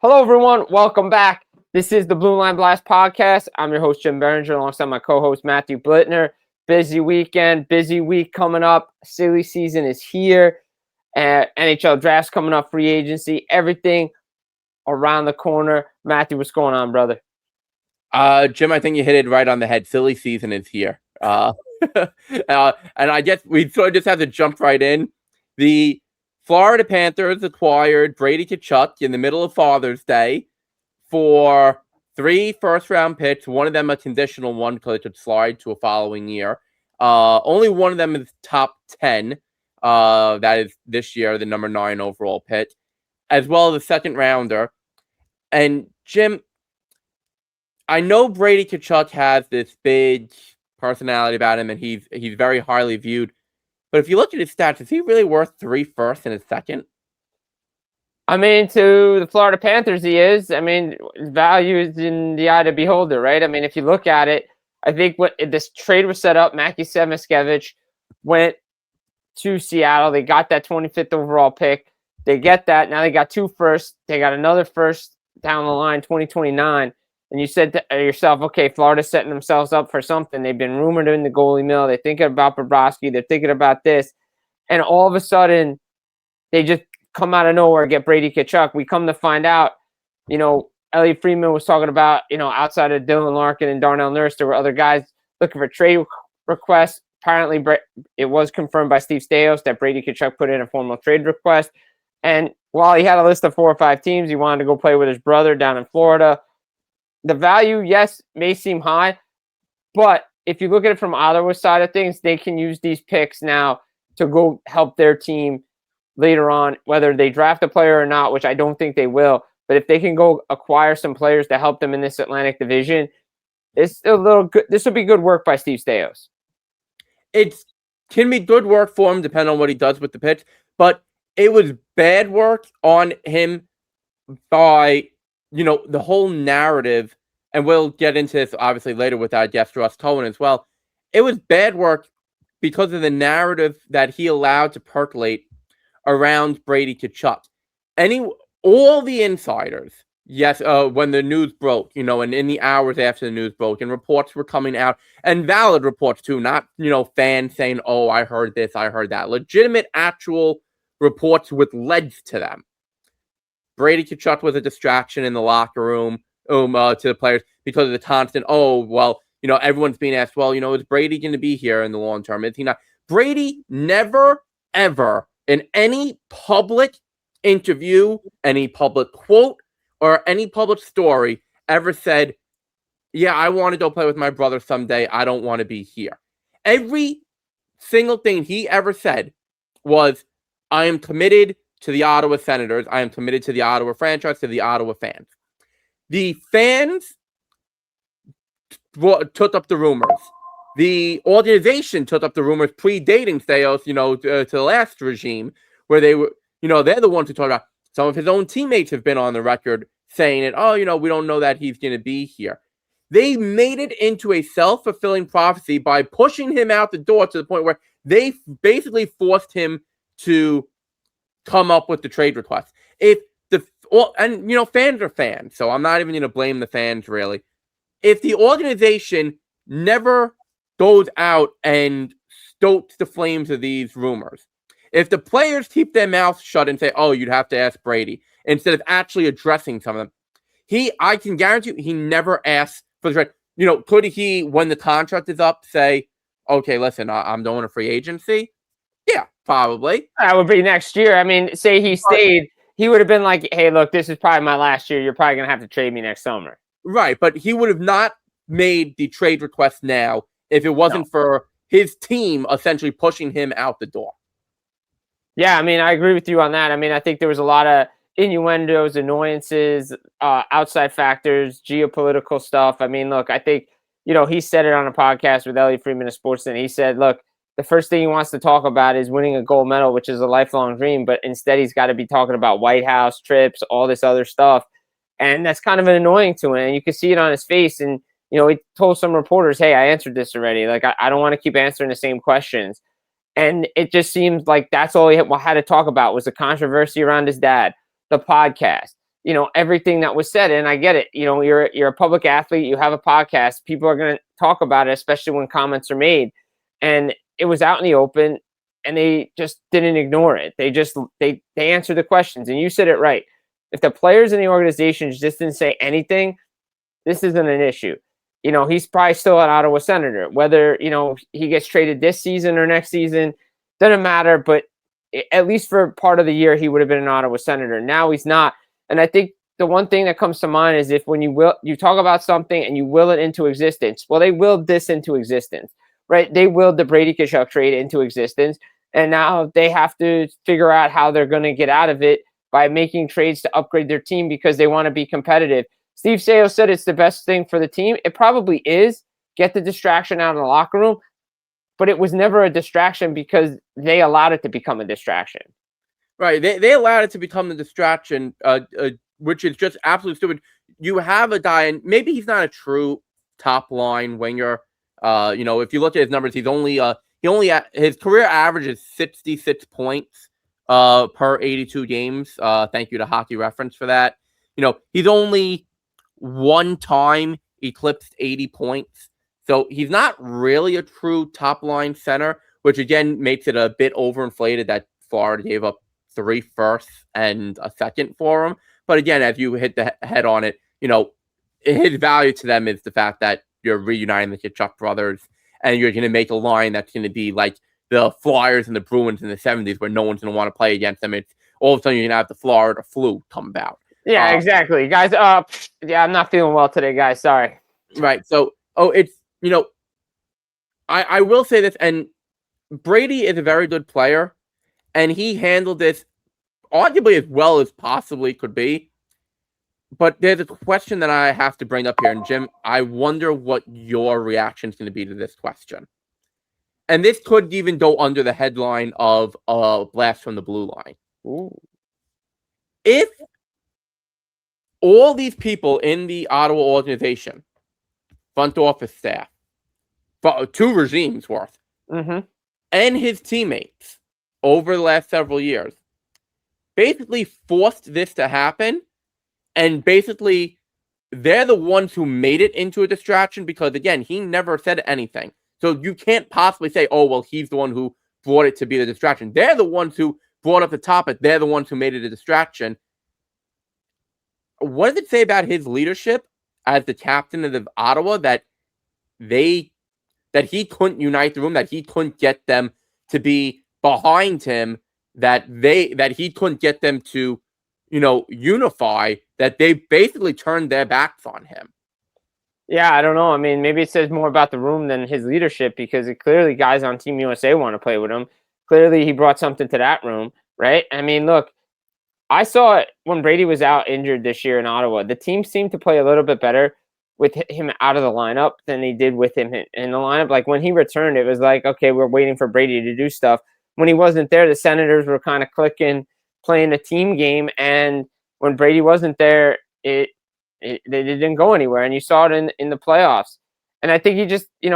Hello, everyone. Welcome back. This is the Blue Line Blast podcast. I'm your host, Jim Biringer, alongside my co-host, Matthew Blittner. Busy weekend, busy week coming up. Silly season is here. NHL Draft's coming up, free agency, everything around the corner. Matthew, what's going on, brother? Jim, I think you hit it right on the head. Silly season is here. And I guess we sort of just have to jump right in. The Florida Panthers acquired Brady Tkachuk in the middle of Father's Day for 3 first-round picks. One of them a conditional one because it could slide to a following year. Only one of them is top 10. That is this year, the number 9 overall pick, as well as a second rounder. And Jim, I know Brady Tkachuk has this big personality about him, and he's very highly viewed. But if you look at his stats, is he really worth 3 firsts and a second? I mean, to the Florida Panthers, he is. I mean, value is in the eye of the beholder, right? I mean, if you look at it, I think what this trade was set up, Mackie Samoskevich went to Seattle. They got that 25th overall pick. They get that. Now they got 2 firsts. They got another first down the line, 2029. And you said to yourself, okay, Florida's setting themselves up for something. They've been rumored in the goalie mill. They're thinking about Bobrovsky. They're thinking about this. And all of a sudden, they just come out of nowhere, get Brady Tkachuk. We come to find out, Elliot Friedman was talking about, outside of Dylan Larkin and Darnell Nurse, there were other guys looking for trade requests. Apparently, it was confirmed by Steve Staios that Brady Tkachuk put in a formal trade request. And while he had a list of 4 or 5 teams, he wanted to go play with his brother down in Florida. The value, yes, may seem high, but if you look at it from Ottawa's side of things, they can use these picks now to go help their team later on, whether they draft a player or not, which I don't think they will. But if they can go acquire some players to help them in this Atlantic Division, it's a little good. This would be good work by Steve Staios. It can be good work for him, depending on what he does with the pitch, but it was bad work on him by the whole narrative, and we'll get into this obviously later with our guest Russ Cohen as well. It was bad work because of the narrative that he allowed to percolate around Brady Tkachuk. All the insiders, yes, when the news broke, and in the hours after the news broke, and reports were coming out, and valid reports too, not, fans saying, oh, I heard this, I heard that. Legitimate, actual reports with legs to them. Brady Tkachuk was a distraction in the locker room to the players because of the constant, everyone's being asked, is Brady going to be here in the long term? Is he not? Brady never, ever, in any public interview, any public quote, or any public story ever said, yeah, I want to go play with my brother someday. I don't want to be here. Every single thing he ever said was, I am committed to the Ottawa Senators. I am committed to the Ottawa franchise, to the Ottawa fans. The fans took up the rumors. The organization took up the rumors predating Staios, to the last regime, where they were, they're the ones who talked about. Some of his own teammates have been on the record saying it, we don't know that he's going to be here. They made it into a self-fulfilling prophecy by pushing him out the door to the point where they basically forced him to come up with the trade request. Fans are fans, so I'm not even going to blame the fans, really. If the organization never goes out and stokes the flames of these rumors, if the players keep their mouths shut and say, oh, you'd have to ask Brady, instead of actually addressing some of them, I can guarantee you, he never asks for the trade. Could he, when the contract is up, say, okay, listen, I'm going to free agency? Yeah, probably. That would be next year. I mean, say he stayed, he would have been like, hey, look, this is probably my last year. You're probably going to have to trade me next summer. Right, but he would have not made the trade request now if it wasn't for his team essentially pushing him out the door. Yeah, I mean, I agree with you on that. I mean, I think there was a lot of innuendos, annoyances, outside factors, geopolitical stuff. I mean, look, I think, he said it on a podcast with Elliot Friedman of Sportsnet. He said, look, the first thing he wants to talk about is winning a gold medal, which is a lifelong dream. But instead, he's got to be talking about White House trips, all this other stuff. And that's kind of annoying to him. And you can see it on his face. And, he told some reporters, hey, I answered this already. Like, I don't want to keep answering the same questions. And it just seems like that's all he had to talk about was the controversy around his dad, the podcast, everything that was said. And I get it. You're a public athlete. You have a podcast. People are going to talk about it, especially when comments are made. And it was out in the open, and they just didn't ignore it. They answered the questions. And you said it right. If the players in the organization just didn't say anything, this isn't an issue. He's probably still an Ottawa Senator. Whether, he gets traded this season or next season, doesn't matter. But at least for part of the year, he would have been an Ottawa Senator. Now he's not. And I think the one thing that comes to mind is if when you talk about something and you will it into existence, well, they willed this into existence, right? They willed the Brady Tkachuk trade into existence. And now they have to figure out how they're going to get out of it by making trades to upgrade their team because they want to be competitive. Steve Sayo said it's the best thing for the team. It probably is. Get the distraction out of the locker room. But it was never a distraction because they allowed it to become a distraction. Right. They allowed it to become a distraction, which is just absolutely stupid. You have a guy, and maybe he's not a true top line winger. If you look at his numbers, his career average is 66 points per 82 games. Thank you to Hockey Reference for that. He's only one time eclipsed 80 points. So he's not really a true top line center, which again makes it a bit overinflated that Florida gave up 3 firsts and a second for him. But again, as you hit the head on it, his value to them is the fact that you're reuniting the Tkachuk brothers and you're going to make a line that's going to be like the Flyers and the Bruins in the 70s where no one's going to want to play against them. It's all of a sudden you're going to have the Florida flu come about. Yeah, exactly. Guys, I'm not feeling well today, guys. Sorry. Right. So, it's, I will say this, and Brady is a very good player, and he handled this arguably as well as possibly could be. But there's a question that I have to bring up here. And Jim, I wonder what your reaction is going to be to this question. And this could even go under the headline of Blast from the Blue Line. Ooh. If all these people in the Ottawa organization, front office staff, 2 regimes worth, and his teammates over the last several years basically forced this to happen, and basically they're the ones who made it into a distraction because, again, he never said anything. So you can't possibly say, oh, well, he's the one who brought it to be the distraction. They're the ones who brought up the topic. They're the ones who made it a distraction. What does it say about his leadership as the captain of Ottawa that he couldn't unite the room, that he couldn't get them to be behind him, that he couldn't get them to, unify, that they basically turned their backs on him? Yeah, I don't know. I mean, maybe it says more about the room than his leadership because clearly guys on Team USA want to play with him. Clearly he brought something to that room, right? I mean, look, I saw it when Brady was out injured this year in Ottawa. The team seemed to play a little bit better with him out of the lineup than they did with him in the lineup. Like when he returned, it was like, okay, we're waiting for Brady to do stuff. When he wasn't there, the Senators were kind of clicking, playing a team game. And when Brady wasn't there, they didn't go anywhere. And you saw it in the playoffs. And I think he just, he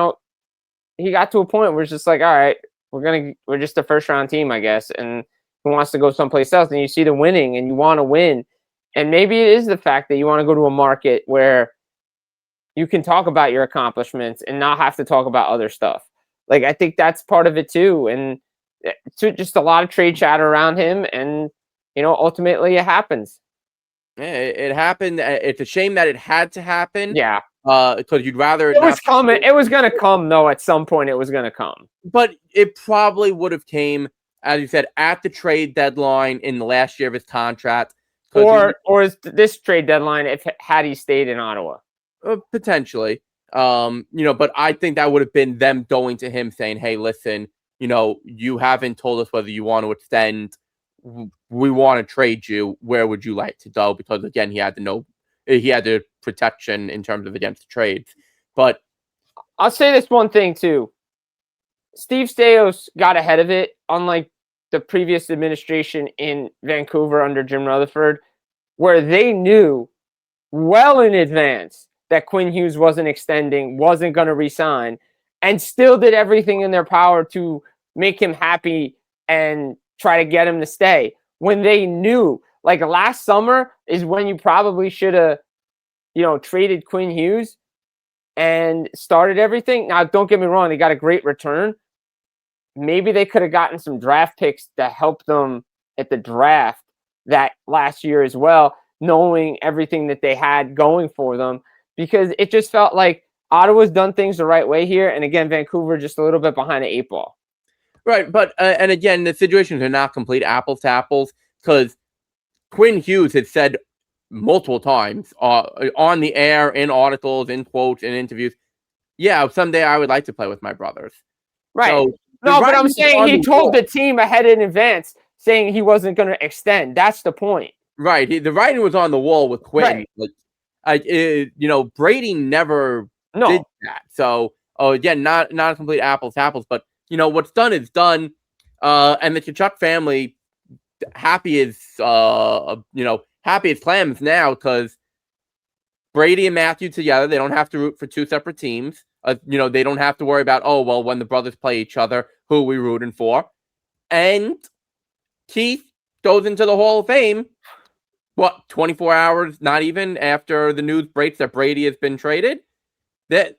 got to a point where it's just like, all right, we're just a first round team, I guess. And who wants to go someplace else? And you see the winning and you want to win. And maybe it is the fact that you want to go to a market where you can talk about your accomplishments and not have to talk about other stuff. Like, I think that's part of it too. And just a lot of trade chatter around him. And, ultimately it happens. Yeah, it happened. It's a shame that it had to happen. Yeah. Because you'd rather it was coming. It was going to come though. At some point it was going to come, but it probably would have came, as you said, at the trade deadline in the last year of his contract. Or is this trade deadline had he stayed in Ottawa? Potentially. But I think that would have been them going to him saying, hey, listen, you haven't told us whether you want to extend. We want to trade you. Where would you like to go? Because again, he had the protection in terms of against trades. But I'll say this one thing too. Steve Staios got ahead of it, unlike the previous administration in Vancouver under Jim Rutherford, where they knew well in advance that Quinn Hughes wasn't extending, wasn't going to resign, and still did everything in their power to make him happy and try to get him to stay. When they knew, Like last summer is when you probably should have, traded Quinn Hughes and started everything. Now, don't get me wrong, they got a great return. Maybe they could have gotten some draft picks to help them at the draft that last year as well, knowing everything that they had going for them, because it just felt like Ottawa's done things the right way here. And again, Vancouver just a little bit behind the 8 ball. Right. But, and again, the situations are not complete apples to apples, because Quinn Hughes had said multiple times on the air, in articles, in quotes, in interviews, yeah, someday I would like to play with my brothers. Right. So, no, but I'm saying he told the team ahead in advance saying he wasn't going to extend. That's the point. Right. The writing was on the wall with Quinn. Right. Brady never did that. So, again, not a complete apples to apples, but, what's done is done. And the Tkachuk family, happy as clams now, because Brady and Matthew together, they don't have to root for two separate teams. They don't have to worry about, when the brothers play each other, who are we rooting for? And Keith goes into the Hall of Fame, 24 hours, not even, after the news breaks that Brady has been traded? That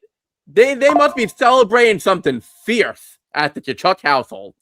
they must be celebrating something fierce at the Tkachuk household.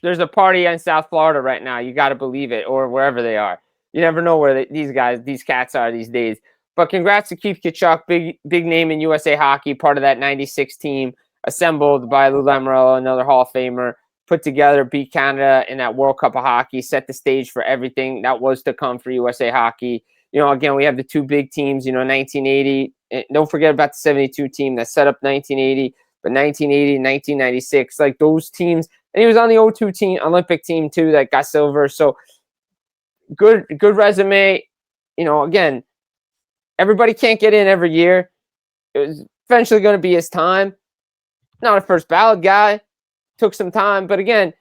There's a party in South Florida right now. You got to believe it, or wherever they are. You never know where these cats are these days. But congrats to Keith Tkachuk, big name in USA hockey, part of that 96 team, assembled by Lou Lamoriello, another Hall of Famer, put together, beat Canada in that World Cup of hockey, set the stage for everything that was to come for USA hockey. Again, we have the two big teams, 1980. Don't forget about the 72 team that set up 1980, but 1980 and 1996, like those teams. And he was on the 02 team, Olympic team too, that got silver. So good resume. Again, everybody can't get in every year. It was eventually going to be his time. Not a first ballot guy. Took some time. But again,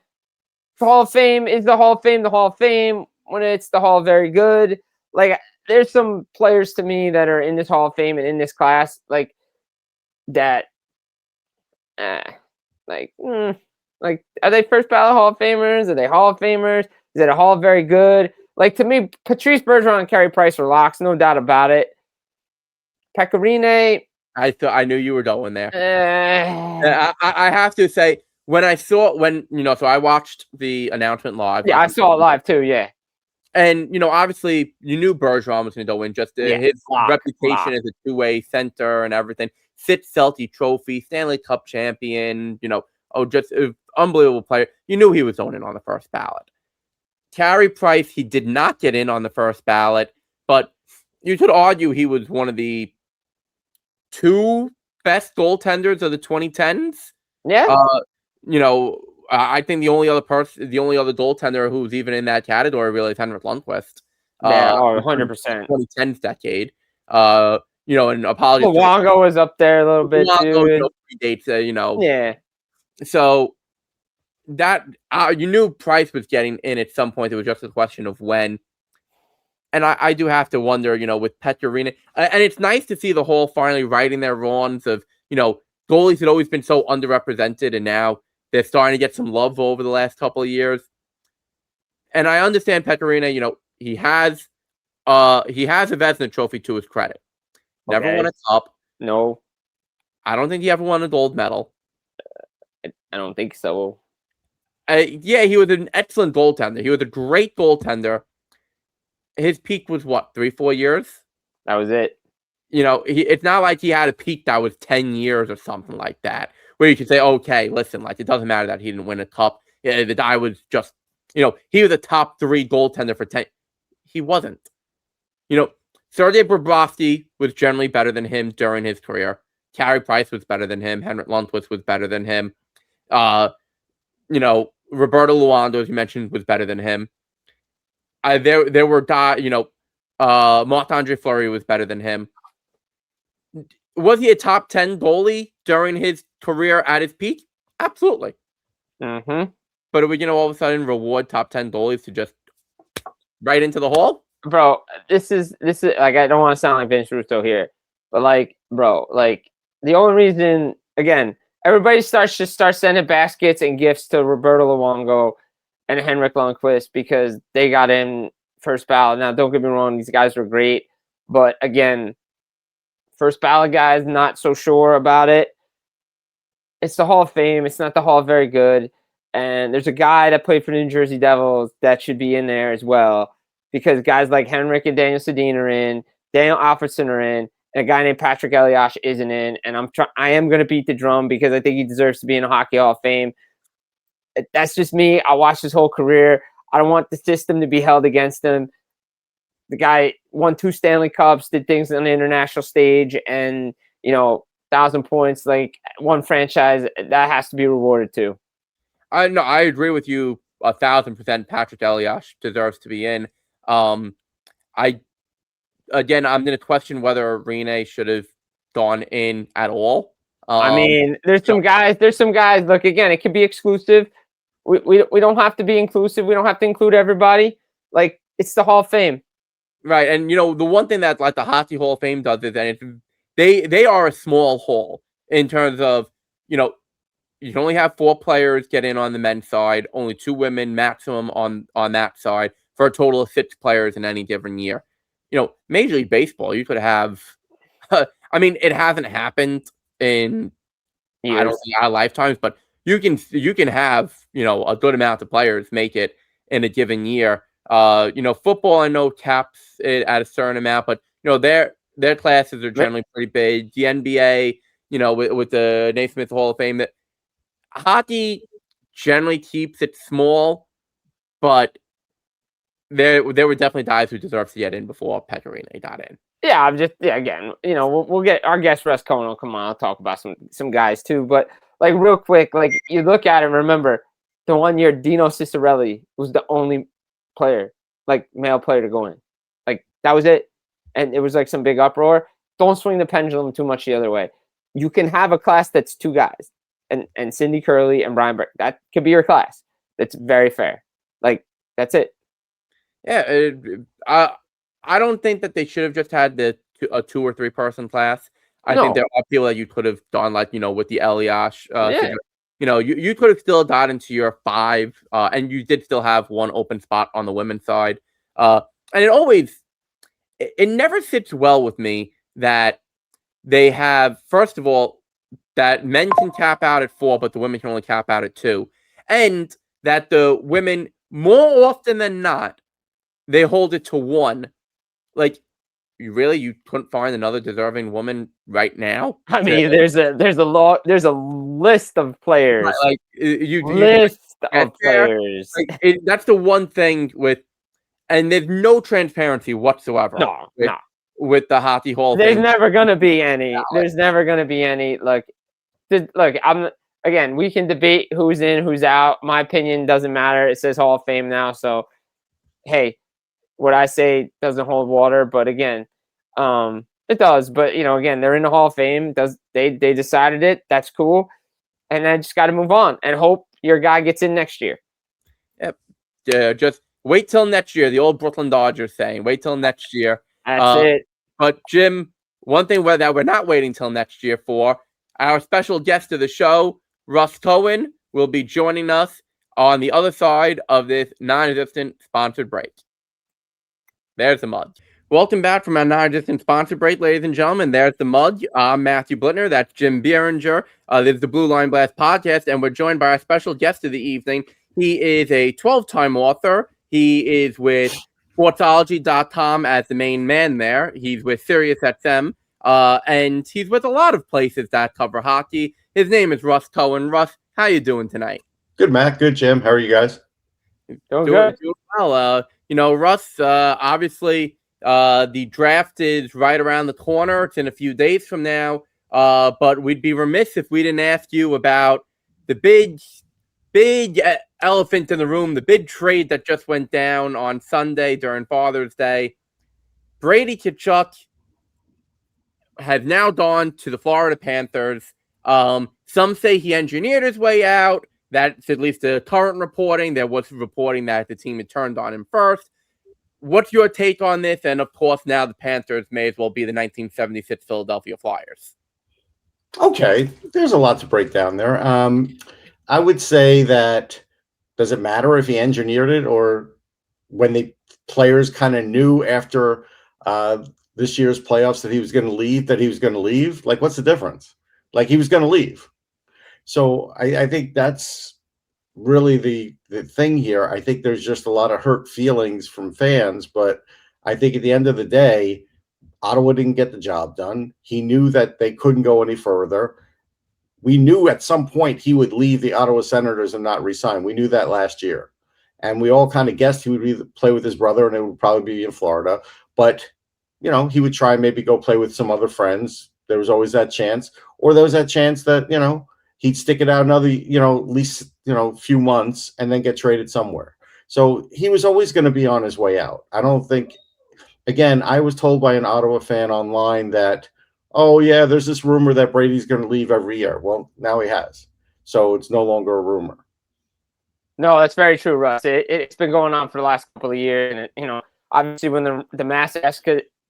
the Hall of Fame is the Hall of Fame. The Hall of Fame, when it's the Hall of Very Good. Like, there's some players to me that are in this Hall of Fame and in this class, like, that, are they first ballot Hall of Famers? Are they Hall of Famers? Is it a Hall of Very Good? Like, to me, Patrice Bergeron and Carey Price are locks, no doubt about it. Pecorine. I knew you were going there. I have to say, so I watched the announcement live. Yeah, I saw it live too, yeah. And, obviously, you knew Bergeron was going to go in, just his reputation as a two-way center and everything. Fifth Selke trophy, Stanley Cup champion, just an unbelievable player. You knew he was going in on the first ballot. Carey Price, he did not get in on the first ballot, but you could argue he was one of the two best goaltenders of the 2010s. Yeah. I think the only other goaltender who's even in that category really is Henrik Lundqvist. 100%. 2010s decade. And apologies. Luongo was up there a little bit too. Predates, Yeah. So that you knew Price was getting in at some point. It was just a question of when. And I do have to wonder, with Pecorine, and it's nice to see the Hall finally righting their wrongs of, goalies had always been so underrepresented, and now they're starting to get some love over the last couple of years. And I understand Pecorine, he has a Vezina trophy to his credit. Never won a cup. No. I don't think he ever won a gold medal. I don't think so. Yeah, he was an excellent goaltender. He was a great goaltender. His peak was 3-4 years? That was it. It's not like he had a peak that was 10 years or something like that, where you could say, okay, listen, like, it doesn't matter that he didn't win a cup. Yeah, the guy was just, he was a top 3 goaltender for 10. He wasn't. Sergei Bobrovsky was generally better than him during his career. Carey Price was better than him. Henrik Lundqvist was better than him. Roberto Luongo, as you mentioned, was better than him. There were guys, Marc-Andre Fleury was better than him. Was he a top 10 goalie during his career at his peak? Absolutely. Mm-hmm. But are we going to all of a sudden reward top 10 goalies to just right into the Hall? Bro, this is like, I don't want to sound like Vince Russo here, but the only reason, again, everybody starts sending baskets and gifts to Roberto Luongo and Henrik Lundqvist because they got in first ballot. Now, don't get me wrong; these guys were great, but again, first ballot guys, not so sure about it. It's the Hall of Fame. It's not the Hall of Very Good. And there's a guy that played for the New Jersey Devils that should be in there as well, because guys like Henrik and Daniel Sedin are in, Daniel Alfredsson are in, and a guy named Patrick Elias isn't in. And I am going to beat the drum because I think he deserves to be in the Hockey Hall of Fame. That's just me. I watched his whole career. I don't want the system to be held against him. The guy won 2 Stanley Cups, did things on the international stage, and 1,000 points, like one franchise, that has to be rewarded too. I agree with you 1,000%. Patrick Elias deserves to be in. I'm going to question whether Rene should have gone in at all. I mean, there's some guys. Look, again, it could be exclusive. We don't have to be inclusive. We don't have to include everybody. Like, it's the Hall of Fame, right? And the one thing that like the Hockey Hall of Fame does is that they are a small hall in terms of you can only have 4 players get in on the men's side, only 2 women maximum on that side, for a total of 6 players in any given year. Major League Baseball, you could have. I mean, it hasn't happened in I don't think our lifetimes, but you can have a good amount of players make it in a given year. Football I know caps it at a certain amount, but their classes are generally pretty big. The NBA, with the Naismith Hall of Fame, that hockey generally keeps it small, but there were definitely guys who deserved to get in before Pecorino got in. Yeah, again, we'll get our guest Russ Cohen will come on. I'll talk about some guys too, but like real quick, like you look at it, remember the one year Dino Ciccarelli was the only player, like male player, to go in. Like that was it, and it was like some big uproar. Don't swing the pendulum too much the other way. You can have a class that's 2 guys, and Cindy Curley and Brian Burke. That could be your class. That's very fair. Like that's it. Yeah, I don't think that they should have just had a 2 or 3 person class. I think there are people that you could have done, like with the Elias. You could have still got into your 5, and you did still have 1 open spot on the women's side. And it never sits well with me that they have, first of all, that men can cap out at 4, but the women can only cap out at 2, and that the women more often than not they hold it to 1. Like, you couldn't find another deserving woman right now? I mean, there's a list of players. Like players. Like, that's the one thing and there's no transparency whatsoever. No. With the Hockey Hall of Fame. There's never gonna be any. No. There's never gonna be any. Look, we can debate who's in, who's out. My opinion doesn't matter. It says Hall of Fame now, so hey. What I say doesn't hold water, but again, it does. But again, they're in the Hall of Fame. They decided it? That's cool, and I just got to move on and hope your guy gets in next year. Yep. Yeah. Just wait till next year. The old Brooklyn Dodgers saying, "Wait till next year." That's it. But Jim, one thing that we're not waiting till next year for, our special guest of the show, Russ Cohen, will be joining us on the other side of this non-existent sponsored break. There's the mug. Welcome back from our non-existent sponsor break, ladies and gentlemen. There's the mug. I'm Matthew Blittner. That's Jim Biringer. This is the Blue Line Blast podcast, and we're joined by our special guest of the evening. He is a 12-time author. He is with Sportsology.com as the main man there. He's with Sirius XM, and he's with a lot of places that cover hockey. His name is Russ Cohen. Russ, how you doing tonight? Good, Matt. Good, Jim. How are you guys? Doing good. Doing well. Russ, obviously, the draft is right around the corner. It's in a few days from now. But we'd be remiss if we didn't ask you about the big elephant in the room, the big trade that just went down on Sunday during Father's Day. Brady Tkachuk has now gone to the Florida Panthers. Some say he engineered his way out. That's at least the current reporting. There was reporting that the team had turned on him first. What's your take on this? And, of course, now the Panthers may as well be the 1976 Philadelphia Flyers. Okay. There's a lot to break down there. I would say that does it matter if he engineered it or when players kind of knew after this year's playoffs that he was going to leave, like, what's the difference? Like, he was going to leave. So I think that's really the thing here. I think there's just a lot of hurt feelings from fans, but I think at the end of the day, Ottawa didn't get the job done. He knew that they couldn't go any further. We knew at some point he would leave the Ottawa Senators and not resign. We knew that last year. And we all kind of guessed he would play with his brother and it would probably be in Florida. But, you know, he would try and maybe go play with some other friends. There was always that chance. Or there was that chance that, you know, he'd stick it out another, you know, at least, you know, few months and then get traded somewhere. So he was always going to be on his way out. I don't think, again, I was told by an Ottawa fan online that, oh, yeah, there's this rumor that Brady's going to leave every year. Well, now he has. So it's no longer a rumor. No, that's very true, Russ. It's been going on for the last couple of years. And, you know, obviously when the mass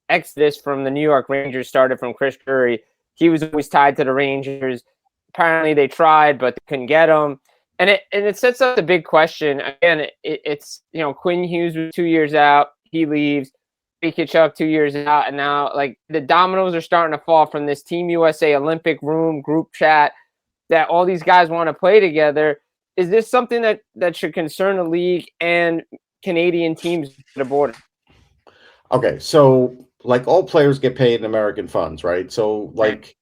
exodus from the New York Rangers started from Chris Drury, he was always tied to the Rangers. Apparently they tried, but they couldn't get him. And it sets up the big question. Again, it's, you know, Quinn Hughes was 2 years out. He leaves. Brady Tkachuk 2 years out. And now, like, the dominoes are starting to fall from this Team USA Olympic room group chat that all these guys want to play together. Is this something that should concern the league and Canadian teams at the border? Okay, so, like, all players get paid in American funds, right? So, like,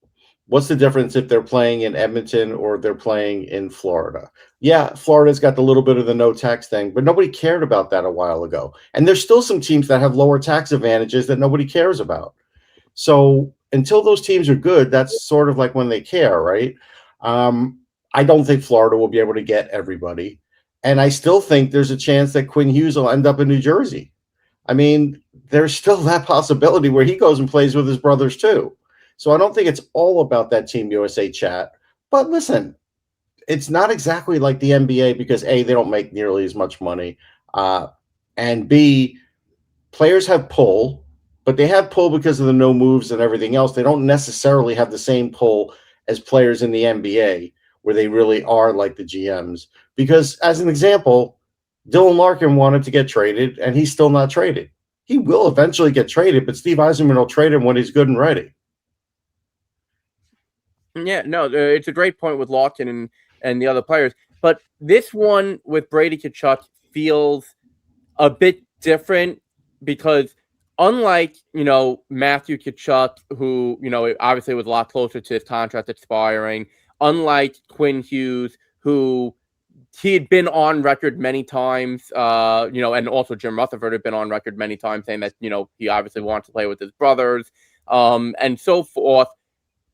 what's the difference if they're playing in Edmonton or they're playing in Florida? Yeah, Florida's got the little bit of the no tax thing, but nobody cared about that a while ago. And there's still some teams that have lower tax advantages that nobody cares about. So until those teams are good, that's sort of like when they care, right? I don't think Florida will be able to get everybody. And I still think there's a chance that Quinn Hughes will end up in New Jersey. I mean, there's still that possibility where he goes and plays with his brothers too. So I don't think it's all about that Team USA chat. But listen, it's not exactly like the NBA because A, they don't make nearly as much money. And B, players have pull, but they have pull because of the no moves and everything else. They don't necessarily have the same pull as players in the NBA where they really are like the GMs. Because as an example, Dylan Larkin wanted to get traded and he's still not traded. He will eventually get traded, but Steve Yzerman will trade him when he's good and ready. Yeah, no, it's a great point with Larkin and the other players. But this one with Brady Tkachuk feels a bit different because unlike, you know, Matthew Tkachuk, who, you know, obviously was a lot closer to his contract expiring, unlike Quinn Hughes, who he had been on record many times, you know, and also Jim Rutherford had been on record many times saying that, you know, he obviously wants to play with his brothers, and so forth.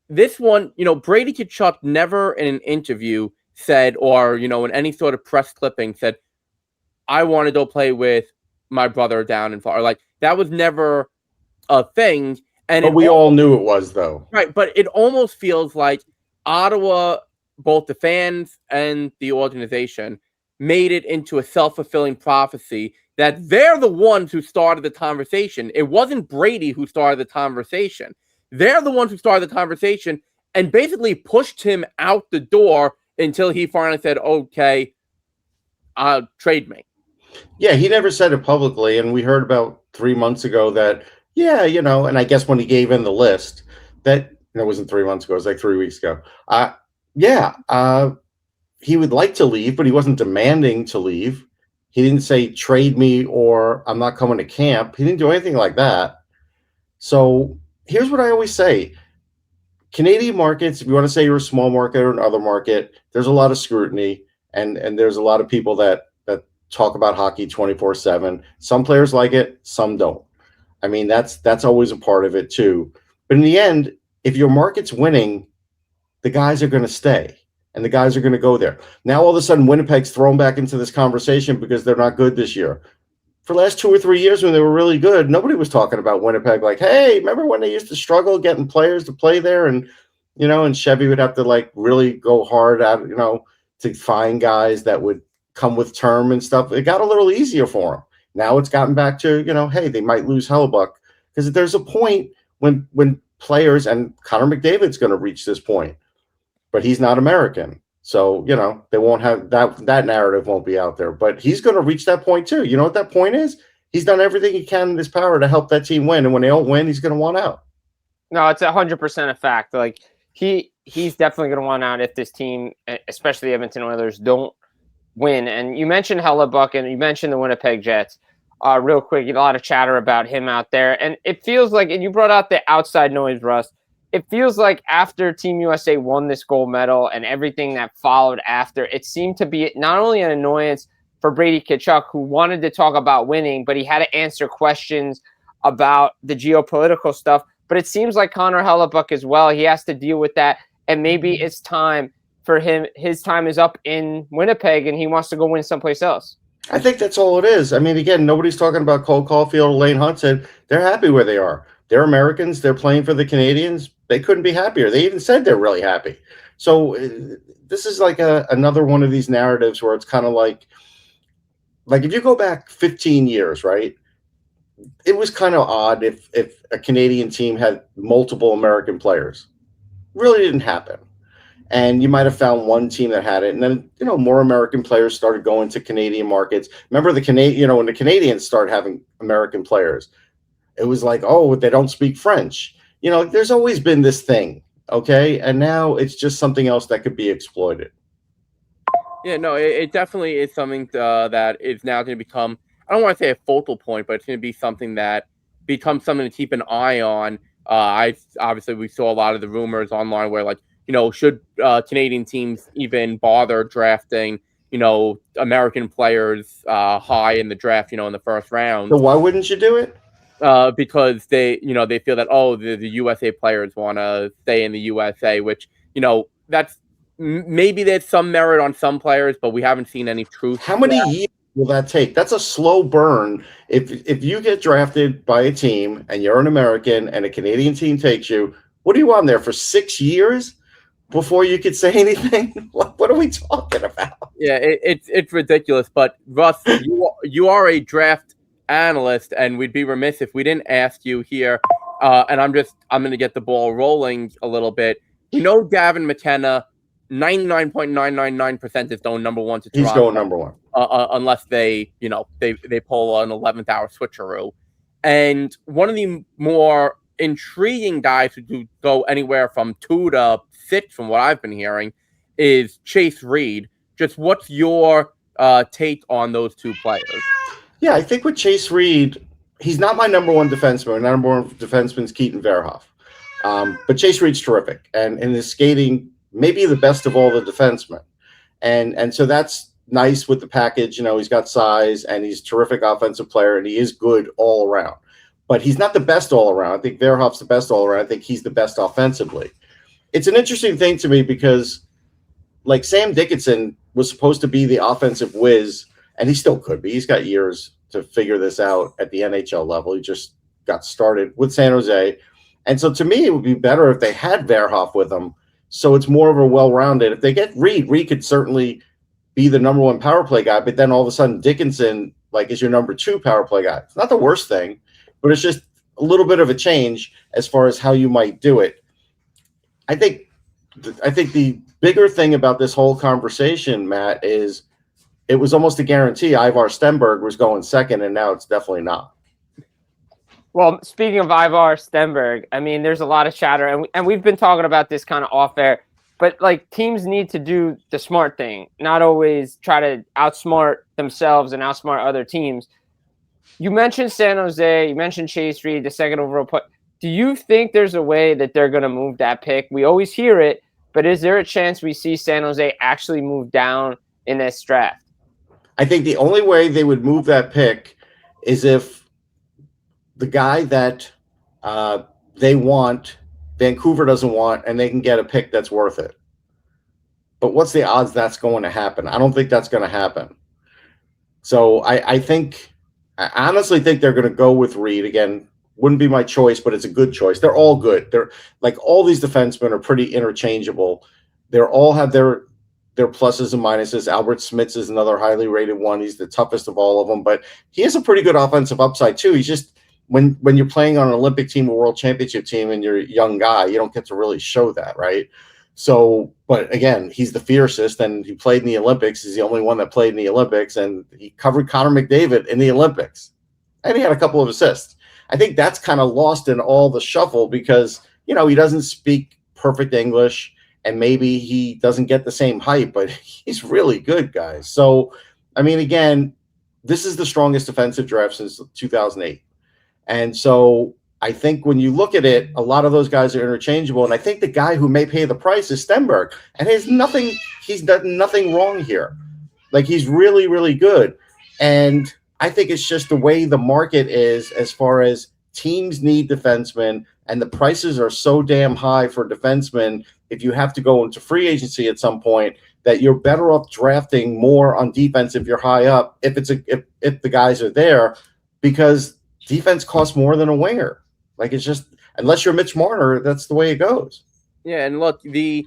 This one, you know, Brady Tkachuk never in an interview said, or, you know, in any sort of press clipping said, I want to go play with my brother down in Florida. Like, that was never a thing. And but we all knew it was, though. Right, but it almost feels like Ottawa, both the fans and the organization, made it into a self-fulfilling prophecy that they're the ones who started the conversation. It wasn't Brady who started the conversation. They're the ones who started the conversation and basically pushed him out the door until he finally said, okay, trade me. Yeah, he never said it publicly. And we heard about 3 months ago that, yeah, you know, and I guess when he gave in the list, that it wasn't 3 months ago, it was like 3 weeks ago. He would like to leave, but he wasn't demanding to leave. He didn't say trade me or I'm not coming to camp. He didn't do anything like that. So here's what I always say. Canadian markets, if you want to say you're a small market or another market, there's a lot of scrutiny and there's a lot of people that talk about hockey 24/7. Some players like it, some don't. I mean, that's always a part of it too. But in the end, if your market's winning, the guys are going to stay and the guys are going to go there. Now, all of a sudden, Winnipeg's thrown back into this conversation because they're not good this year. For the last 2 or 3 years when they were really good, nobody was talking about Winnipeg like, hey, remember when they used to struggle getting players to play there? And, you know, and Chevy would have to like really go hard at, you know, to find guys that would come with term and stuff. It got a little easier for them. Now it's gotten back to, you know, hey, they might lose Hellebuyck because there's a point when players, and Connor McDavid's going to reach this point, but he's not American. So, you know, they won't have that narrative won't be out there, but he's going to reach that point too. You know what that point is? he's done everything he can in his power to help that team win. And when they don't win, he's going to want out. No, it's 100% a fact. Like he's definitely going to want out if this team, especially the Edmonton Oilers, don't win. And you mentioned Hellebuyck and you mentioned the Winnipeg Jets. Real quick, a lot of chatter about him out there. And it feels like, and you brought out the outside noise, Russ, it feels like after Team USA won this gold medal and everything that followed after, it seemed to be not only an annoyance for Brady Tkachuk, who wanted to talk about winning, but he had to answer questions about the geopolitical stuff. But it seems like Connor Hellebuyck as well. He has to deal with that. And maybe it's time for him. His time is up in Winnipeg and he wants to go win someplace else. I think that's all it is. I mean, again, nobody's talking about Cole Caulfield or Lane Hudson. They're happy where they are. They're Americans. They're playing for the Canadians. They couldn't be happier. They even said they're really happy. So this is like another one of these narratives where it's kind of like if you go back 15 years, right? It was kind of odd if a Canadian team had multiple American players. Really didn't happen. And you might have found one team that had it. And then, more American players started going to Canadian markets. Remember when the Canadians started having American players, it was like, oh, they don't speak French. There's always been this thing. Okay. And now it's just something else that could be exploited. Yeah, no, it definitely is something that is now going to become, I don't want to say a focal point, but it's going to be something that becomes something to keep an eye on. Obviously, we saw a lot of the rumors online where, should Canadian teams even bother drafting, American players high in the draft, in the first round? So why wouldn't you do it? Because they feel that, the USA players want to stay in the USA, which, that's maybe there's some merit on some players, but we haven't seen any truth. How many years will that take? That's a slow burn. If you get drafted by a team and you're an American and a Canadian team takes you, what are you on there for 6 years before you could say anything? What are we talking about? Yeah, it's ridiculous. But Russ, you are a draft analyst, and we'd be remiss if we didn't ask you here. And I'm going to get the ball rolling a little bit. Gavin McKenna, 99.999% is going number one to Toronto. He's going number one. Unless they pull an 11th hour switcheroo. And one of the more intriguing guys who go anywhere from 2 to 6, from what I've been hearing, is Chase Reed. Just what's your take on those two players? Yeah, I think with Chase Reed, he's not my number one defenseman. My number one defenseman is Keaton Verhoff. But Chase Reed's terrific. And in his skating, maybe the best of all the defensemen. And so that's nice with the package. He's got size and he's a terrific offensive player and he is good all around. But he's not the best all around. I think Verhoff's the best all around. I think he's the best offensively. It's an interesting thing to me because, like, Sam Dickinson was supposed to be the offensive whiz, and he still could be. He's got years to figure this out at the NHL level. He just got started with San Jose. And so to me, it would be better if they had Verhoff with them. So it's more of a well-rounded. If they get Reed could certainly be the number one power play guy, but then all of a sudden Dickinson is your number 2 power play guy. It's not the worst thing, but it's just a little bit of a change as far as how you might do it. I think the bigger thing about this whole conversation, Matt, is it was almost a guarantee Ivar Stenberg was going second, and now it's definitely not. Well, speaking of Ivar Stenberg, I mean, there's a lot of chatter, and we've been talking about this kind of off air, but teams need to do the smart thing, not always try to outsmart themselves and outsmart other teams. You mentioned San Jose, you mentioned Chase Reed, the second overall pick. Do you think there's a way that they're going to move that pick? We always hear it, but is there a chance we see San Jose actually move down in this draft? I think the only way they would move that pick is if the guy that they want, Vancouver doesn't want, and they can get a pick that's worth it. But what's the odds that's going to happen? I don't think that's going to happen. So I honestly think they're going to go with Reed. Again, wouldn't be my choice, but it's a good choice. They're all good. They're all these defensemen are pretty interchangeable. They all have their pluses and minuses. Albert Smits is another highly rated one. He's the toughest of all of them, but he has a pretty good offensive upside too. He's just when you're playing on an Olympic team or world championship team and you're a young guy, you don't get to really show that, right? So, but again, he's the fiercest, and he played in the Olympics. He's the only one that played in the Olympics, and he covered Connor McDavid in the Olympics. and he had a couple of assists. I think that's kind of lost in all the shuffle because, you know, he doesn't speak perfect English and maybe he doesn't get the same hype, but he's really good, guys. So, I mean, again, this is the strongest defensive draft since 2008. And so I think when you look at it, a lot of those guys are interchangeable. And I think the guy who may pay the price is Stenberg. And he's done nothing wrong here. Like, he's really, really good. And I think it's just the way the market is as far as teams need defensemen, and the prices are so damn high for defensemen if you have to go into free agency at some point that you're better off drafting more on defense if you're high up, if the guys are there, because defense costs more than a winger. Like, it's just, unless you're Mitch Marner, that's the way it goes. Yeah, and look, there's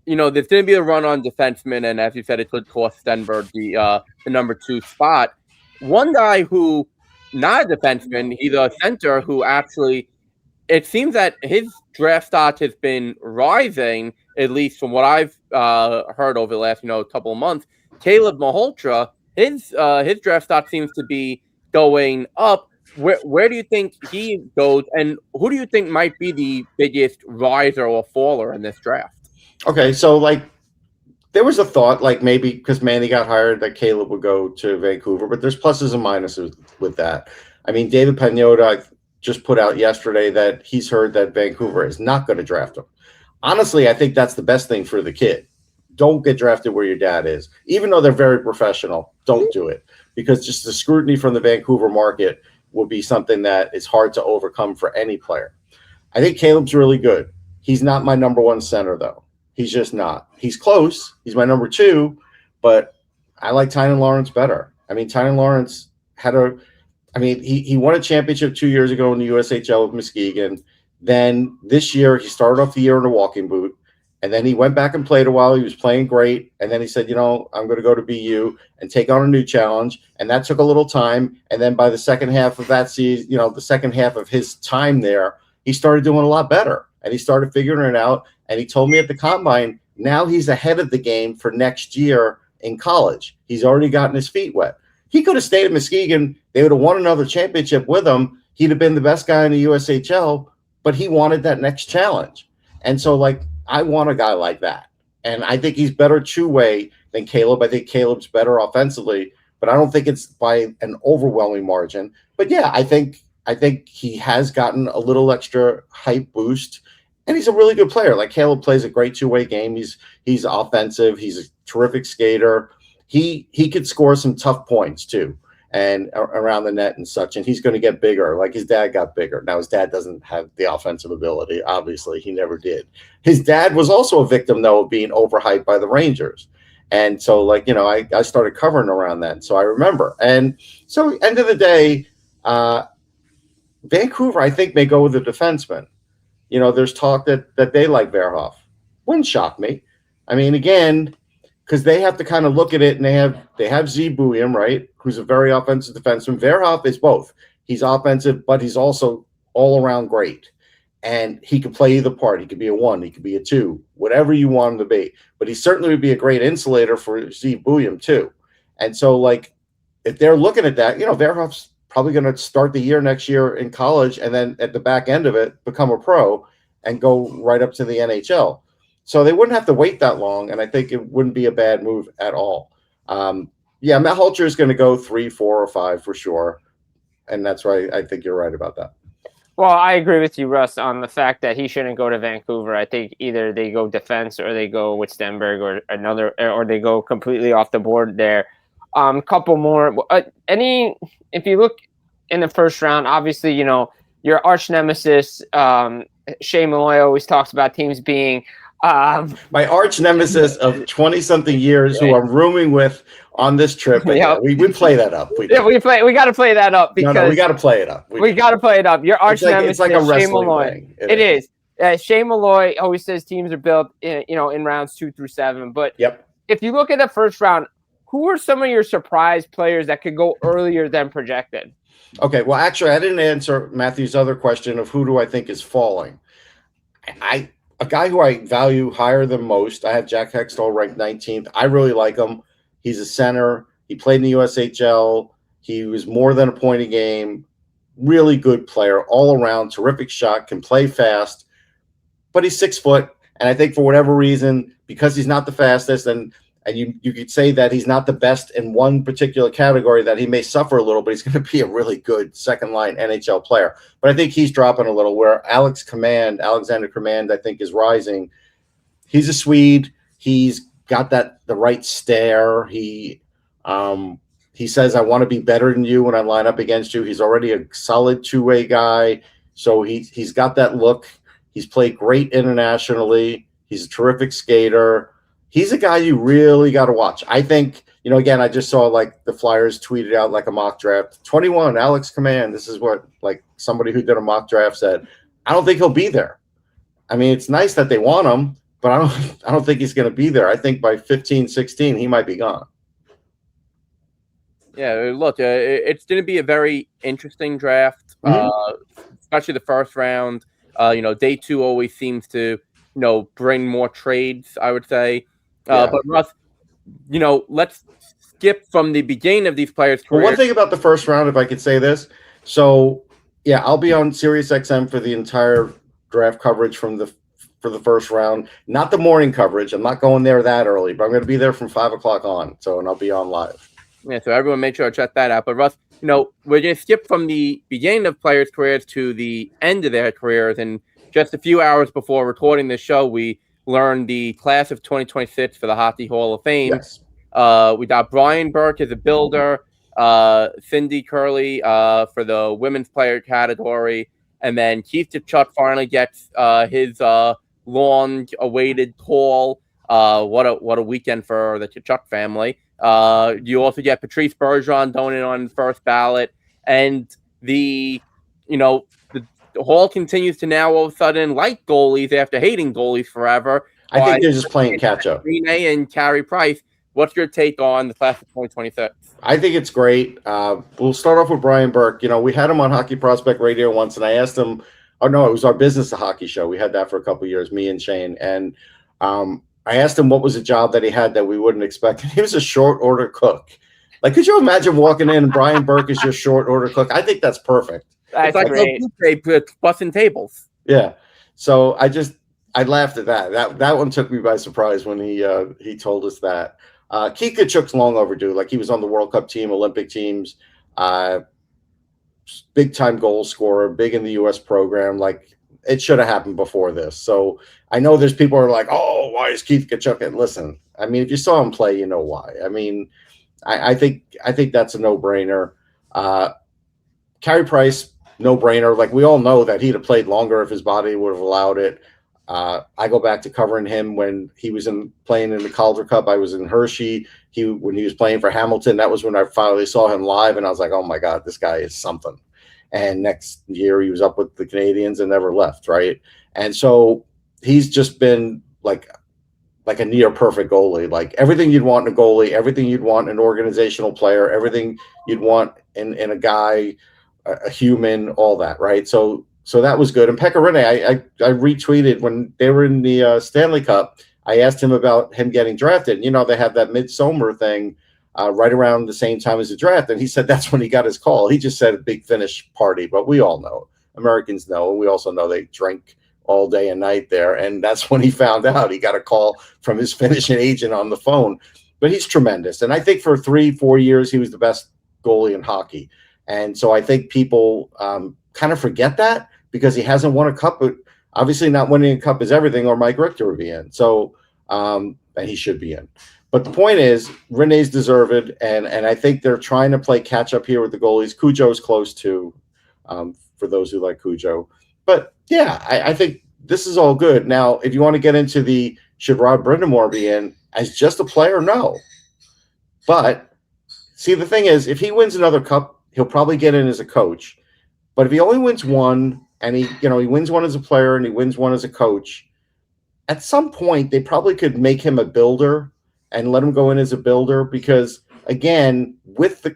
going to be a run on defensemen, and as you said, it could cost Stenberg the number 2 spot. One guy who, not a defenseman, he's a center who actually, it seems that his draft stock has been rising, at least from what I've heard over the last, couple of months. Caleb Malhotra, his draft stock seems to be going up. Where do you think he goes, and who do you think might be the biggest riser or faller in this draft? Okay, so like there was a thought, like maybe because Manny got hired, that Caleb would go to Vancouver, but there's pluses and minuses with that. I mean, David Pagnotta just put out yesterday that he's heard that Vancouver is not going to draft him. Honestly, I think that's the best thing for the kid. Don't get drafted where your dad is. Even though they're very professional, don't do it, because just the scrutiny from the Vancouver market will be something that is hard to overcome for any player. I think Caleb's really good. He's not my number 1 center, though. He's just not. He's close. He's my number 2, but I like Tynan Lawrence better. I mean, Tynan Lawrence he won a championship 2 years ago in the USHL with Muskegon. Then this year, he started off the year in a walking boot, and then he went back and played a while. He was playing great, and then he said, I'm going to go to BU and take on a new challenge, and that took a little time. And then by the second half of that season, the second half of his time there, he started doing a lot better, and he started figuring it out. And he told me at the combine, now he's ahead of the game for next year in college. He's already gotten his feet wet. He could have stayed at Muskegon. They would have won another championship with him. He'd have been the best guy in the USHL, but he wanted that next challenge. And so, I want a guy like that. And I think he's better two-way than Caleb. I think Caleb's better offensively, but I don't think it's by an overwhelming margin. But yeah, I think he has gotten a little extra hype boost, and he's a really good player. Like, Caleb plays a great two-way game. He's offensive. He's a terrific skater. He could score some tough points too, and around the net and such. And he's going to get bigger, like his dad got bigger. Now, his dad doesn't have the offensive ability. Obviously, he never did. His dad was also a victim, though, of being overhyped by the Rangers. And so, I started covering around that. So I remember. And so, end of the day, Vancouver, I think, may go with a defenseman. There's talk that they like Verhoff. Wouldn't shock me. I mean, again, because they have to kind of look at it, and they have Z Buium, right, who's a very offensive defenseman. Verhoff is both. He's offensive, but he's also all around great, and he can play either part. He could be a 1, he could be a 2, whatever you want him to be. But he certainly would be a great insulator for Z Buium too. And so, if they're looking at that, Verhoff's probably going to start the year next year in college, and then at the back end of it, become a pro and go right up to the NHL. So they wouldn't have to wait that long, and I think it wouldn't be a bad move at all. Matt Holcher is going to go 3, 4, or 5 for sure, and that's right. I think you're right about that. Well, I agree with you, Russ, on the fact that he shouldn't go to Vancouver. I think either they go defense or they go with Stenberg or they go completely off the board there. Couple more. If you look in the first round, obviously, your arch nemesis, Shea Malloy, always talks about teams being my arch nemesis of 20-something years, who I'm rooming with on this trip. We play that up. We got to play that up because we got to play it up. We got to play it up. Your arch nemesis, it's like a Shea wrestling Malloy. thing. It is. Shea Malloy always says teams are built in rounds 2 through 7. But if you look at the first round, who are some of your surprise players that could go earlier than projected? Okay, well, actually, I didn't answer Matthew's other question of who do I think is falling. A guy who I value higher than most, I have Jack Hextall ranked 19th. I really like him. He's a center. He played in the USHL. He was more than a point a game. Really good player all around, terrific shot, can play fast, but he's 6 foot. And I think for whatever reason, because he's not the fastest, and you could say that he's not the best in one particular category, that he may suffer a little, but he's going to be a really good second line NHL player. But I think he's dropping a little, where Alexander Command, I think, is rising. He's a Swede. He's got the right stare. He says, I want to be better than you when I line up against you. He's already a solid two-way guy. So he's got that look. He's played great internationally. He's a terrific skater. He's a guy you really got to watch. I think, again, I just saw like the Flyers tweeted out like a mock draft. 21, Alex Command. This is what like somebody who did a mock draft said. I don't think he'll be there. I mean, it's nice that they want him, but I don't think he's going to be there. I think by 15, 16, he might be gone. Yeah, look, it's going to be a very interesting draft, especially the first round. Day two always seems to, bring more trades, I would say. But Russ, let's skip from the beginning of these players' careers. Well, one thing about the first round, if I could say this. So, yeah, I'll be on Sirius XM for the entire draft coverage for the first round. Not the morning coverage. I'm not going there that early, but I'm going to be there from 5 o'clock on. And I'll be on live. Yeah, so everyone make sure to check that out. But Russ, we're going to skip from the beginning of players' careers to the end of their careers. And just a few hours before recording this show, we learned the class of 2026 for the Hockey Hall of Fame. Yes. We got Brian Burke as a builder, Cindy Curley for the women's player category, and then Keith Tkachuk finally gets his long-awaited call. What a weekend for the Tkachuk family. You also get Patrice Bergeron going in on the first ballot, and the Hall continues to now all of a sudden like goalies after hating goalies forever. I think they're just playing catch up. Renee and Carey Price. What's your take on the class of 2026? I think it's great. We'll start off with Brian Burke. We had him on Hockey Prospect Radio once, and I asked him. Oh no, it was our Business of Hockey show. We had that for a couple of years, me and Shane, and I asked him what was a job that he had that we wouldn't expect. He was a short order cook. Like, could you imagine walking in and Brian Burke is your short order cook? I think that's perfect. That's like great. Busting tables. Yeah. So I laughed at that. That one took me by surprise when he told us that. Keith Tkachuk's long overdue. Like, he was on the World Cup team, Olympic teams, big time goal scorer, big in the U.S. program. Like, it should have happened before this. So I know there's people who are like, oh, why is Keith Tkachuk? And listen, I mean, if you saw him play, you know why. I mean, I think that's a no-brainer. Carey Price, no-brainer. Like, we all know that he'd have played longer if his body would have allowed it. I go back to covering him when he was playing in the Calder Cup. I was in Hershey. When he was playing for Hamilton, that was when I finally saw him live, and I was like, oh my God, this guy is something. And next year he was up with the Canadians and never left, right? And so he's just been like a near perfect goalie. Like, everything you'd want in a goalie, everything you'd want in an organizational player, everything you'd want in a guy, a human, all that, right? So that was good. And Pekka Rinne, I retweeted when they were in the Stanley Cup. I asked him about him getting drafted. They have that midsummer thing right around the same time as the draft. And he said that's when he got his call. He just said a big Finnish party, but we all know. Americans know. We also know they drink all day and night there. And that's when he found out. He got a call from his Finnish agent on the phone. But he's tremendous. And I think for 3-4 years, he was the best goalie in hockey. And so I think people kind of forget that because he hasn't won a cup. But obviously not winning a cup is everything, or Mike Richter would be in. So and he should be in. But the point is, Rinne's deserved, and I think they're trying to play catch up here with the goalies. Cujo's close too, for those who like Cujo. But yeah, I think this is all good. Now, if you want to get into the should Rod Brind'Amour be in as just a player, no. But see, the thing is, if he wins another cup, he'll probably get in as a coach. But if he only wins one, and he wins one as a player and he wins one as a coach, at some point they probably could make him a builder and let him go in as a builder, because again, with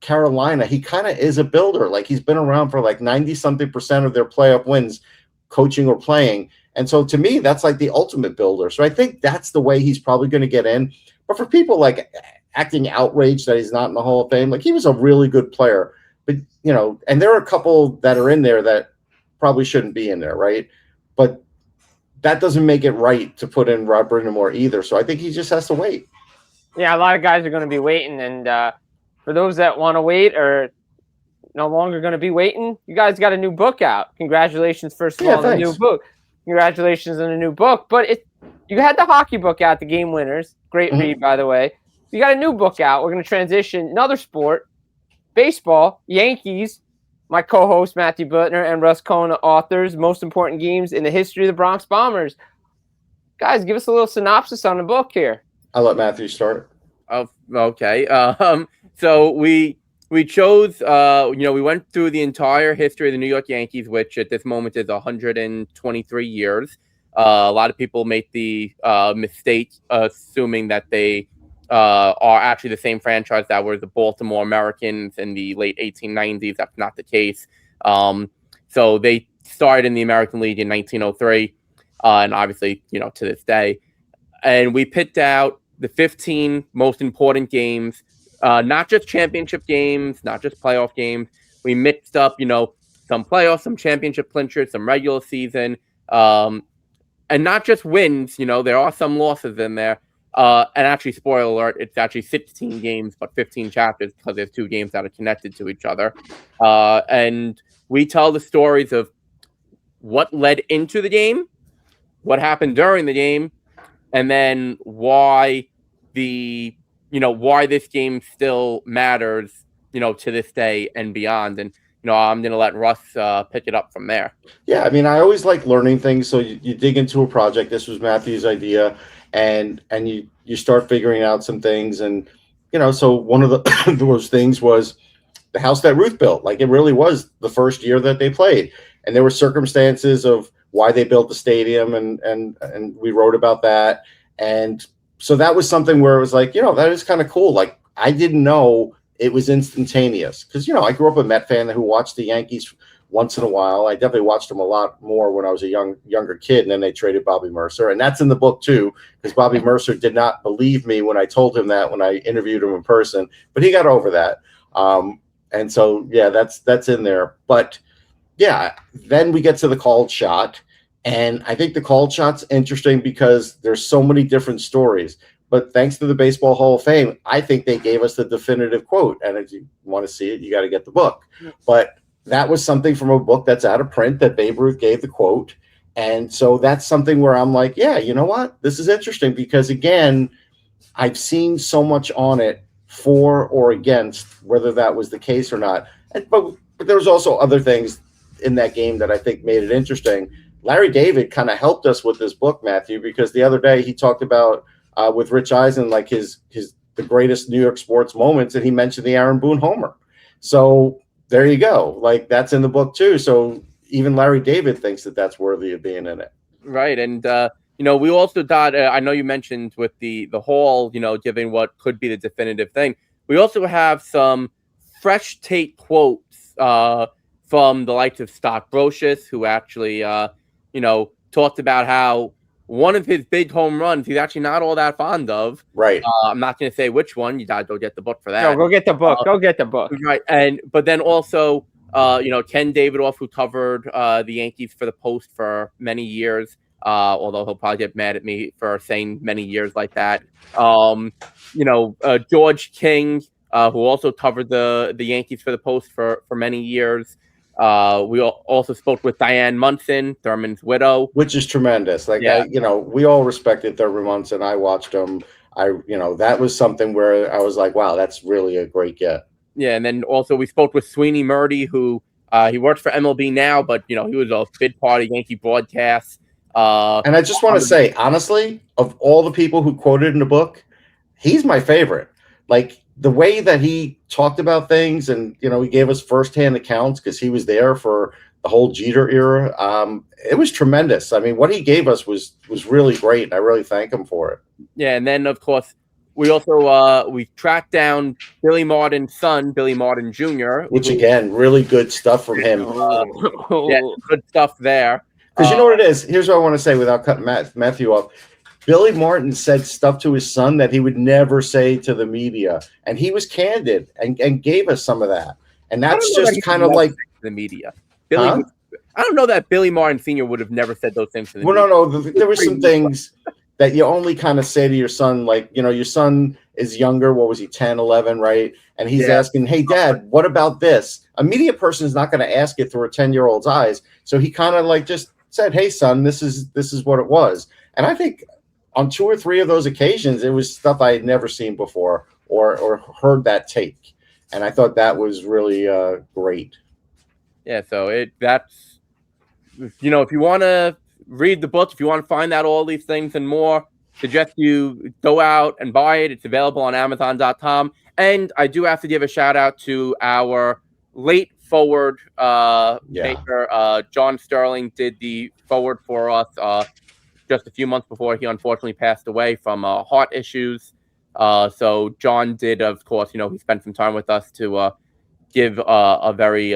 Carolina, he kind of is a builder. Like, he's been around for like 90-something% of their playoff wins, coaching or playing. And so to me, that's like the ultimate builder. So I think that's the way he's probably going to get in. But for people like acting outraged that he's not in the Hall of Fame. Like, he was a really good player. But, and there are a couple that are in there that probably shouldn't be in there, right? But that doesn't make it right to put in Rod Brind'Amour either. So I think he just has to wait. Yeah, a lot of guys are going to be waiting. And for those that want to wait or no longer going to be waiting, you guys got a new book out. Congratulations, first of all, on the new book. Congratulations on the new book. But you had the hockey book out, The Game Winners. Great read, by the way. You got a new book out. We're going to transition another sport, baseball, Yankees. My co-host, Matthew Blittner, and Russ Cohen, authors, most important games in the history of the Bronx Bombers. Guys, give us a little synopsis on the book here. I'll let Matthew start. Oh, okay. So we chose, we went through the entire history of the New York Yankees, which at this moment is 123 years. A lot of people make the mistake assuming that they are actually the same franchise that were the Baltimore Americans in the late 1890s. That's not the case. So they started in the American League in 1903, and obviously, to this day. And we picked out the 15 most important games, not just championship games, not just playoff games. We mixed up, some playoffs, some championship clinchers, some regular season, and not just wins. There are some losses in there. And actually, spoiler alert, it's actually 16 games, but 15 chapters because there's 2 games that are connected to each other. And we tell the stories of what led into the game, what happened during the game, and then why why this game still matters, to this day and beyond. And, I'm going to let Russ pick it up from there. Yeah, I mean, I always like learning things. So you dig into a project. This was Matthew's idea. And you start figuring out some things. And, so one of those things was the house that Ruth built. Like, it really was the first year that they played. And there were circumstances of why they built the stadium. And we wrote about that. And so that was something where it was like, that is kind of cool. Like, I didn't know it was instantaneous because, I grew up a Met fan who watched the Yankees once in a while. I definitely watched them a lot more when I was a younger kid, and then they traded Bobby Mercer. And that's in the book too, because Bobby Mercer did not believe me when I told him that when I interviewed him in person, but he got over that. And so, yeah, that's in there. But yeah, then we get to the called shot. And I think the called shot's interesting because there's so many different stories. But thanks to the Baseball Hall of Fame, I think they gave us the definitive quote. And if you want to see it, you got to get the book. But that was something from a book that's out of print that Babe Ruth gave the quote. And so that's something where I'm like, yeah, you know what? This is interesting because, again, I've seen so much on it for or against whether that was the case or not. But there was also other things in that game that I think made it interesting. Larry David kind of helped us with this book, Matthew, because the other day he talked about with Rich Eisen, like the greatest New York sports moments, and he mentioned the Aaron Boone homer. So there you go. Like, that's in the book too. So even Larry David thinks that that's worthy of being in it. Right. And, we also thought, I know you mentioned with the Hall, giving what could be the definitive thing. We also have some fresh take quotes from the likes of Stock Brocious, who actually, talked about how one of his big home runs he's actually not all that fond of. Right. I'm not going to say which one. You got to go get the book for that. No, go get the book. Go get the book. Right. But then also, Ken Davidoff, who covered the Yankees for the Post for many years, although he'll probably get mad at me for saying many years like that. George King, who also covered the Yankees for the Post for many years. We also spoke with Diane Munson, Thurman's widow, which is tremendous. Like, yeah. We all respected Thurman Munson. I watched him. That was something where I was like, wow, that's really a great get. Yeah. And then also we spoke with Sweeney Murdy, who he works for MLB now, but he was a big part of Yankee broadcasts. And I just want to say, honestly, of all the people who quoted in the book, he's my favorite. Like, the way that he talked about things, and he gave us firsthand accounts because he was there for the whole Jeter era. It was tremendous. I mean, what he gave us was really great, and I really thank him for it. Yeah, and then of course we also we tracked down Billy Martin's son, Billy Martin Jr., which again, really good stuff from him. Yeah, good stuff there. Because you know what it is. Here's what I want to say without cutting Matthew off. Billy Martin said stuff to his son that he would never say to the media, and he was candid and gave us some of that. And that's just kind of like the media. Billy, I don't know that Billy Martin Sr. would have never said those things to the media. No. There were some things that you only kind of say to your son, like, your son is younger. What was he, 10, 11, right? And he's asking, hey, Dad, what about this? A media person is not going to ask it through a 10-year-old's eyes. So he kind of like just said, hey, son, this is what it was. And I think on 2 or 3 of those occasions, it was stuff I had never seen before or heard that take. And I thought that was really great. Yeah, so that's, if you want to read the book, if you want to find out all these things and more, suggest you go out and buy it. It's available on Amazon.com. And I do have to give a shout out to our late forward maker. John Sterling did the forward for us just a few months before he unfortunately passed away from heart issues. So John did, of course, he spent some time with us to give a very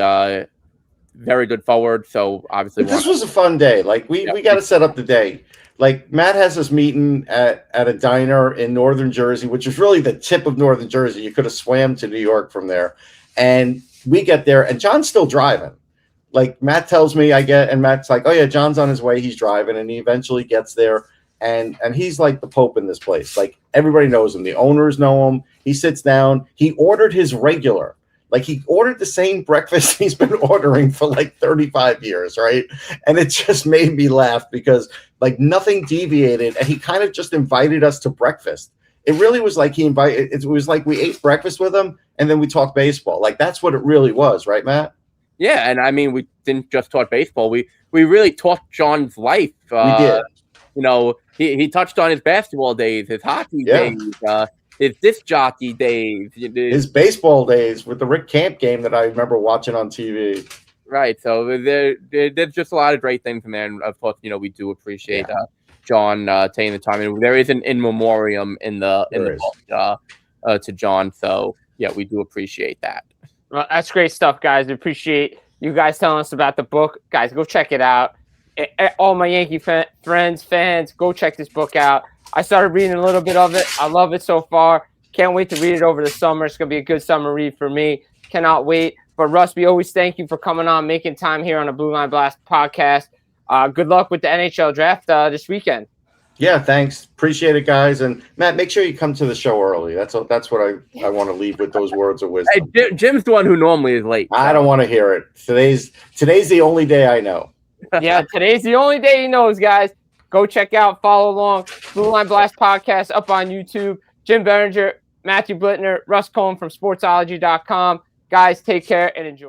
good forward. So obviously, this was a fun day. Like we got to set up the day. Like Matt has us meeting at a diner in Northern Jersey, which is really the tip of Northern Jersey. You could have swam to New York from there. And we get there and John's still driving. Like Matt tells me and Matt's like, oh yeah, John's on his way. He's driving. And he eventually gets there. And he's like the Pope in this place. Like everybody knows him. The owners know him. He sits down. He ordered his regular. Like he ordered the same breakfast he's been ordering for like 35 years, right? And it just made me laugh because like nothing deviated, and he kind of just invited us to breakfast. It really was like it was like we ate breakfast with him, and then we talked baseball. Like that's what it really was, right, Matt? Yeah, and I mean we didn't just talk baseball. We really talked John's life. We did. He touched on his basketball days, his hockey days. His disc jockey days, his baseball days with the Rick Camp game that I remember watching on TV. Right. So there's just a lot of great things in there. And of course, we do appreciate John taking the time. And there is an in memoriam in the book to John. So yeah, we do appreciate that. Well, that's great stuff, guys. We appreciate you guys telling us about the book. Guys, go check it out. All my Yankee fans, go check this book out. I started reading a little bit of it. I love it so far. Can't wait to read it over the summer. It's going to be a good summer read for me. Cannot wait. But Russ, we always thank you for coming on, making time here on the Blue Line Blast podcast. Good luck with the NHL draft this weekend. Yeah, thanks. Appreciate it, guys. And Matt, make sure you come to the show early. That's what I want to leave with, those words of wisdom. Hey, Jim's the one who normally is late. So. I don't want to hear it. Today's the only day I know. Yeah, today's the only day he knows, guys. Go check out, follow along. Blue Line Blast podcast up on YouTube. Jim Biringer, Matthew Blittner, Russ Cohen from sportsology.com. Guys, take care and enjoy.